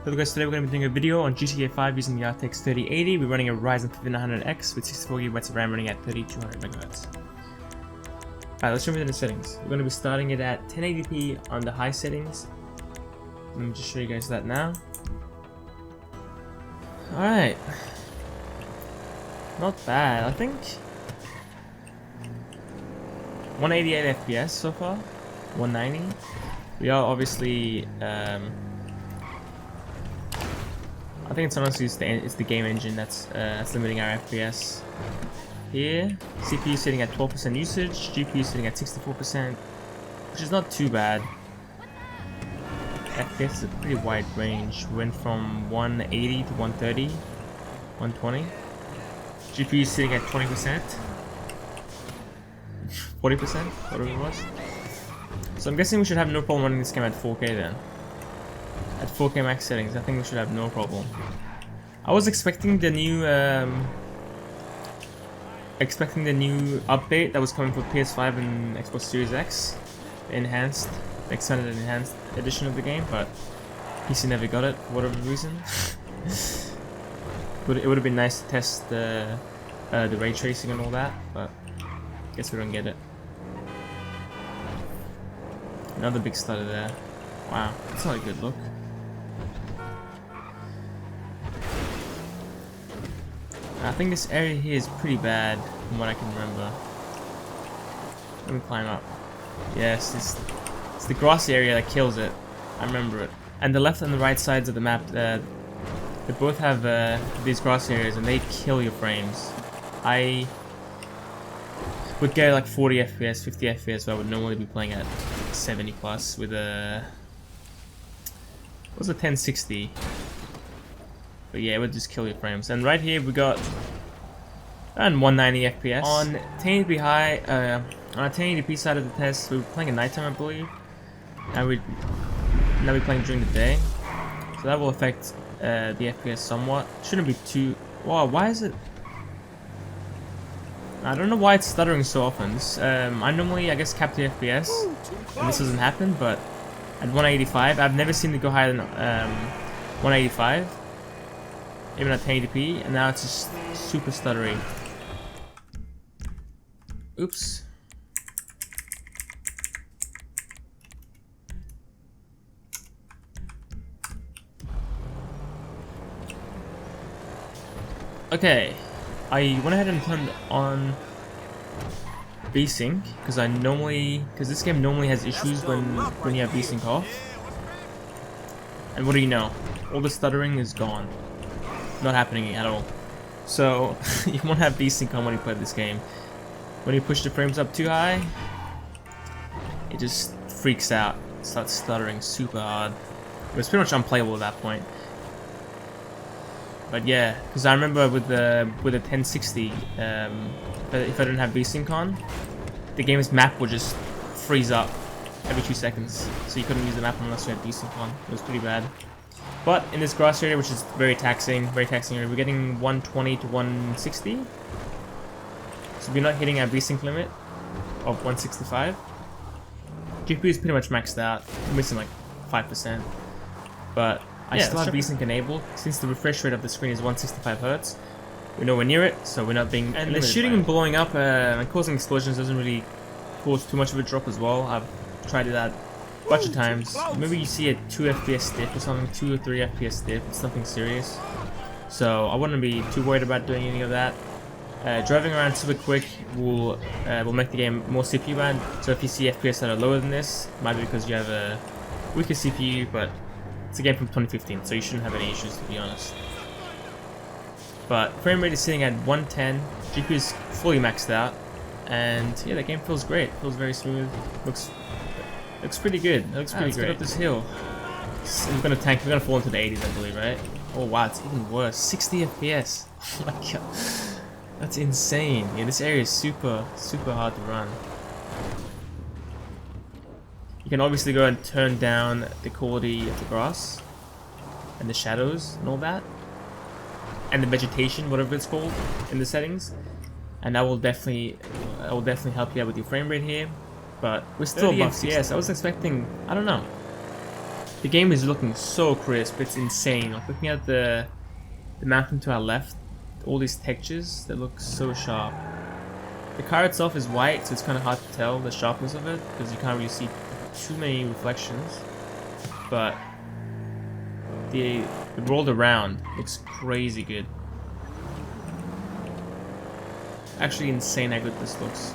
Hello guys, today we're going to be doing a video on GTA 5 using the RTX 3080. We're running a Ryzen 5900X with 64GB of RAM running at 3200 MHz. Alright, let's jump into the settings. We're going to be starting it at 1080p on the high settings. Let me just show you guys that now. Alright. Not bad, I think. 188 FPS so far. 190. We are obviously I think it's honestly it's the game engine that's limiting our FPS here. CPU sitting at 12% usage, GPU sitting at 64%, which is not too bad. FPS is a pretty wide range. We went from 180 to 130, 120. GPU sitting at 20%, 40%, whatever it was. So I'm guessing we should have no problem running this game at 4K then. At 4K max settings, I think we should have no problem. I was expecting the new update that was coming for PS5 and Xbox Series X, the extended and enhanced edition of the game, but PC never got it for whatever reason. But it would have been nice to test the ray tracing and all that, but I guess we don't get it. Another big stutter there. Wow, that's not a good look. I think this area here is pretty bad from what I can remember. Let me climb up. Yes, it's the grassy area that kills it. I remember it. And the left and the right sides of the map, they both have these grassy areas and they kill your frames. I would get like 40 FPS, 50 FPS, where I would normally be playing at 70 plus with a... What was a 1060? But yeah, it would just kill your frames. And right here we got around 190 FPS. On 1080p high, on a 1080p side of the test, we were playing at nighttime, I believe. Now we're playing during the day. So that will affect the FPS somewhat. Shouldn't be too... Wow, why is it... I don't know why it's stuttering so often. I normally, I guess, cap the FPS, and this doesn't happen, but at 185, I've never seen it go higher than 185, even at 1080p, and now it's just super stuttery. Oops. Okay, I went ahead and turned on VSync because this game normally has issues when you have VSync off. And what do you know? All the stuttering is gone. Not happening at all. So you won't have VSync on when you play this game. When you push the frames up too high, it just freaks out. It starts stuttering super hard. It was pretty much unplayable at that point. But yeah, because I remember with the 1060, if I didn't have VSync on, the game's map would just freeze up every 2 seconds. So you couldn't use the map unless you had VSync on. It was pretty bad. But in this grass area, which is very taxing area, we're getting 120 to 160. So we're not hitting our VSync limit of 165. GPU is pretty much maxed out. We're missing like 5%. But I still have VSync enabled since the refresh rate of the screen is 165 Hz. We're nowhere near it, so we're not being. And the shooting and blowing up and causing explosions doesn't really cause too much of a drop as well. I've tried it out a bunch of times. Maybe you see a 2 FPS dip or something, 2 or 3 FPS dip. It's nothing serious. So I wouldn't be too worried about doing any of that. Driving around super quick will make the game more CPU bound. So if you see FPS that are lower than this, it might be because you have a weaker CPU, but it's a game from 2015, so you shouldn't have any issues, to be honest. But frame rate is sitting at 110, GPU is fully maxed out, and yeah, the game feels great. It feels very smooth. Looks pretty good. It looks pretty great. Let's get up this hill. We're gonna tank. We're gonna fall into the 80s, I believe, right? Oh wow, it's even worse. 60 FPS. Oh my god, that's insane. Yeah, this area is super hard to run. You can obviously go and turn down the quality of the grass and the shadows and all that, and the vegetation, whatever it's called, in the settings, and that will definitely help you out with your frame rate here. But we're still above 60. Yes, I was expecting, I don't know, The game is looking so crisp, it's insane. Like looking at the mountain to our left, all these textures, they look so sharp. The car itself is white, so it's kind of hard to tell the sharpness of it because you can't really see too many reflections. But the rolled around looks crazy good. Actually insane how good this looks.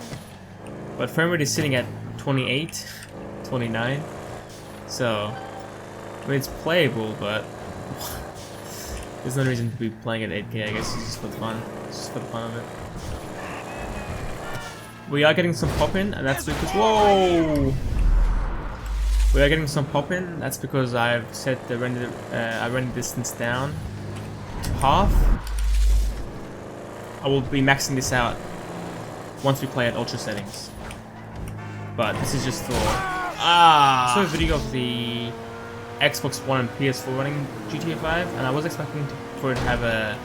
But frame rate is sitting at 28, 29. So I mean, it's playable, but there's no reason to be playing at 8K. I guess it's just for the fun. It's just for the fun of it. We are getting some pop-in, and that's because whoa! We are getting some pop-in. That's because I've set the render distance down to half. I will be maxing this out once we play at ultra settings. But this is just for I saw a video of the Xbox One and PS4 running GTA 5, and I was expecting for it to have a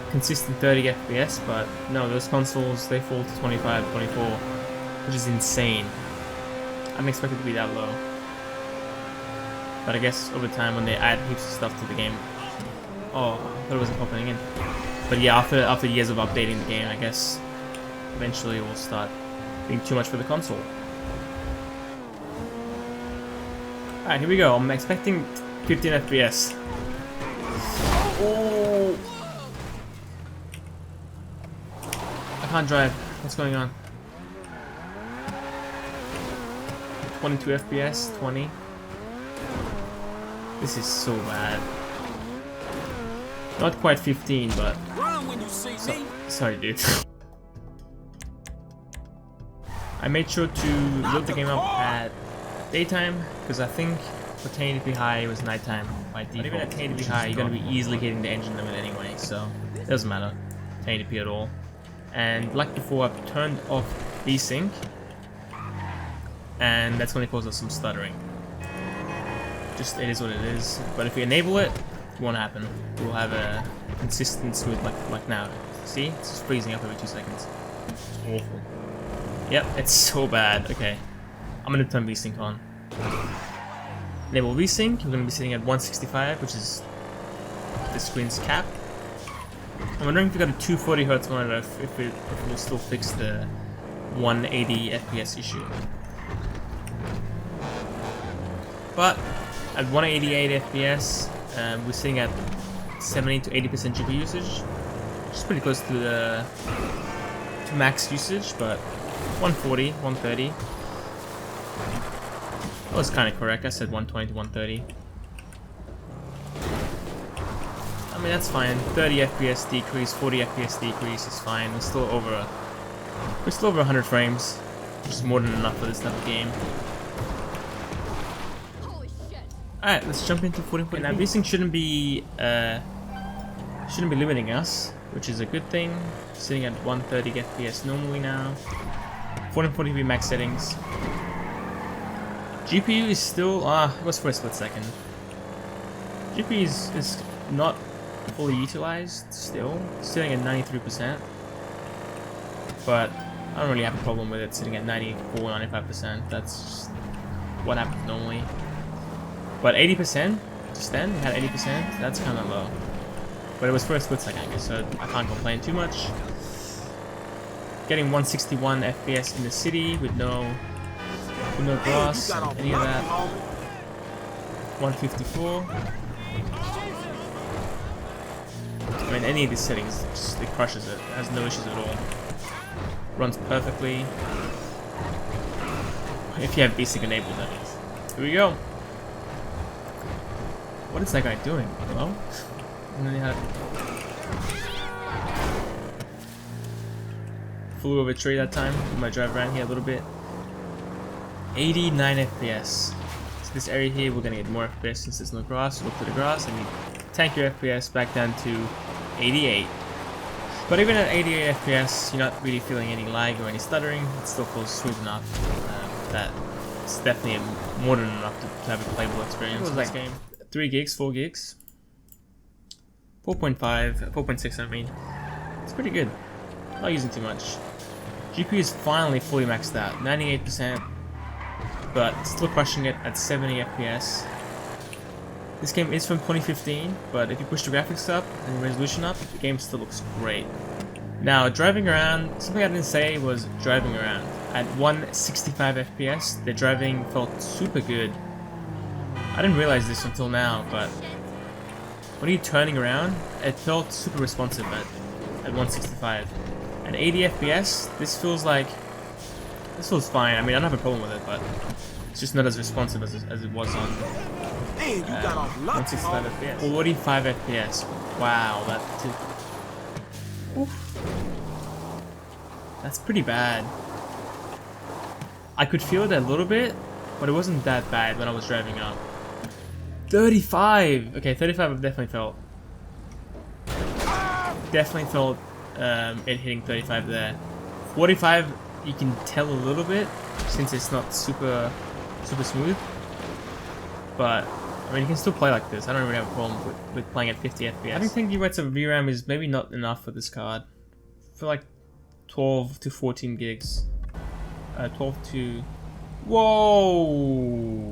consistent 30 FPS, but no, those consoles, they fall to 25, 24, which is insane. I didn't expect it to be that low. But I guess over time when they add heaps of stuff to the game... Oh, I thought it wasn't popping in. But yeah, after years of updating the game, I guess eventually it will start being too much for the console. Alright, here we go. I'm expecting 15 FPS. Oh! I can't drive. What's going on? 22 FPS, 20. This is so bad. Not quite 15, but... Sorry, dude. I made sure to load the game up at daytime, because I think for 1080p high it was nighttime by default. But even at 1080p high, you're going to be easily hitting the engine limit anyway, so it doesn't matter. 1080p at all. And like before, I've turned off VSync, and that's going to cause us some stuttering. Just, it is what it is. But if we enable it, it won't happen. We'll have a consistent smooth like now. See? It's just freezing up every 2 seconds. It's awful. Yep, it's so bad. Okay. I'm going to turn VSync on. Enable VSync. We're going to be sitting at 165, which is the screen's cap. I'm wondering if we got a 240Hz monitor, if it will still fix the 180 FPS issue. But at 188 FPS, we're sitting at 70 to 80% GPU usage, which is pretty close to max usage, but 140, 130. That was kind of correct. I said 120 to 130. I mean, that's fine. 30 FPS decrease, 40 FPS decrease is fine. We're still over 100 frames, which is more than enough for this type of game. Alright, let's jump into 1440p. Now, VSync shouldn't be limiting us, which is a good thing. Sitting at 130 FPS normally now. 1440p max settings. GPU is still it was for a split second. GPU is not fully utilized still, sitting at 93%. But I don't really have a problem with it sitting at 94, 95%. That's just what happens normally. But 80%, just then, we had 80%, that's kind of low. But it was for a split second, I guess, so I can't complain too much. Getting 161 FPS in the city with no grass, any of that. 154. I mean, any of these settings, it crushes it. It has no issues at all. Runs perfectly. If you have VSync enabled, that is. Here we go. What is that guy doing? Hello? Flew over a tree that time. I'm gonna drive around here a little bit. 89 FPS. So this area here, we're gonna get more FPS since there's no grass. Look to the grass and you tank your FPS back down to 88. But even at 88 FPS, you're not really feeling any lag or any stuttering. It still feels smooth enough that it's definitely more than enough to have a playable experience in this game. 3 gigs, 4 gigs, 4.5, 4.6 I mean. It's pretty good. Not using too much. GPU is finally fully maxed out, 98%, but still crushing it at 70 FPS. This game is from 2015, but if you push the graphics up and resolution up, the game still looks great. Now, driving around, something I didn't say was driving around. At 165 FPS, the driving felt super good. I didn't realize this until now, but when you're turning around, it felt super responsive at 165. At 80 FPS, this feels fine. I mean, I don't have a problem with it, but it's just not as responsive as it was on 165 FPS. 45 FPS. Wow, that's pretty bad. I could feel it a little bit, but it wasn't that bad when I was driving up. 35! Okay, 35 I've definitely felt. Definitely felt it hitting 35 there. 45 you can tell a little bit since it's not super smooth. But I mean, you can still play like this. I don't really have a problem with playing at 50 FPS. I don't think GB of VRAM is maybe not enough for this card. For like 12 to 14 gigs. 12 to... Whoa!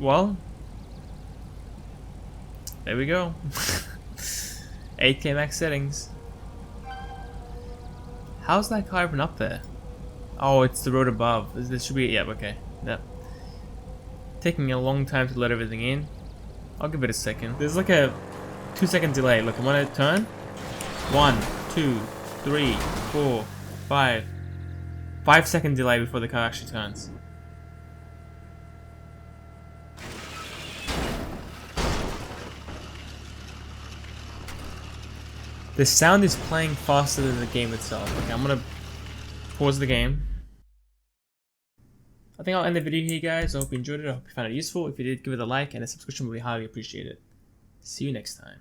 Well, there we go. 8K max settings. How's that car even up there? Oh, it's the road above. This should be... Yeah, okay. Yep. Taking a long time to let everything in. I'll give it a second. There's like a 2-second delay. Look, I'm gonna turn. 1, 2, 3, 4, 5. 5-second delay before the car actually turns. The sound is playing faster than the game itself. Okay, I'm gonna pause the game. I think I'll end the video here, guys. I hope you enjoyed it. I hope you found it useful. If you did, give it a like and a subscription will be highly appreciated. See you next time.